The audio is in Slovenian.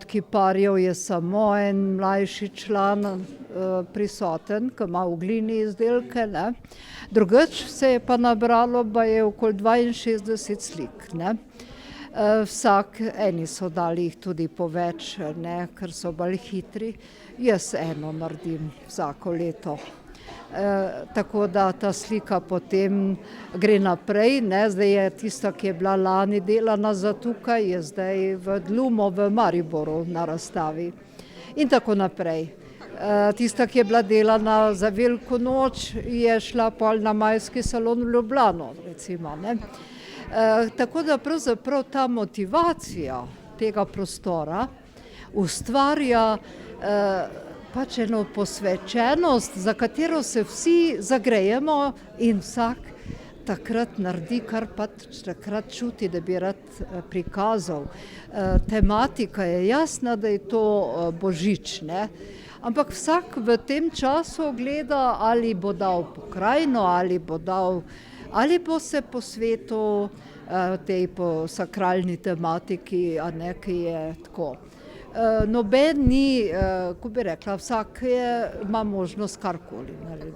Kiparjev je samo en mlajši član prisoten, ki ima v glini izdelke, ne. Drugače se je pa nabralo baje okoli 62 slik, ne. Vsak, eni so dali jih tudi po več, ne, ker so bolj hitri. Jaz eno naredim vsako leto. Tako da ta slika potem gre naprej, ne, zdaj je tista, ki je bila lani delana za tukaj, je zdaj v Dlumu v Mariboru na razstavi. In tako naprej. Tista, ki je bila delana za veliko noč, je šla pol na Majski salon v Ljubljano, recimo, ne. Tako da pravzaprav ta motivacija tega prostora ustvarja pač eno posvečenost, za katero se vsi zagrejemo in vsak takrat naredi, kar pač takrat čuti, da bi rad prikazal. Tematika je jasna, da je to božič, ne. Ampak vsak v tem času gleda, ali bo dal pokrajino, ali bo se posvetil tej sakralni tematiki, a ne, ki je tako. Noben ni, kako bi rekla, vsak ima možnost karkoli narediti.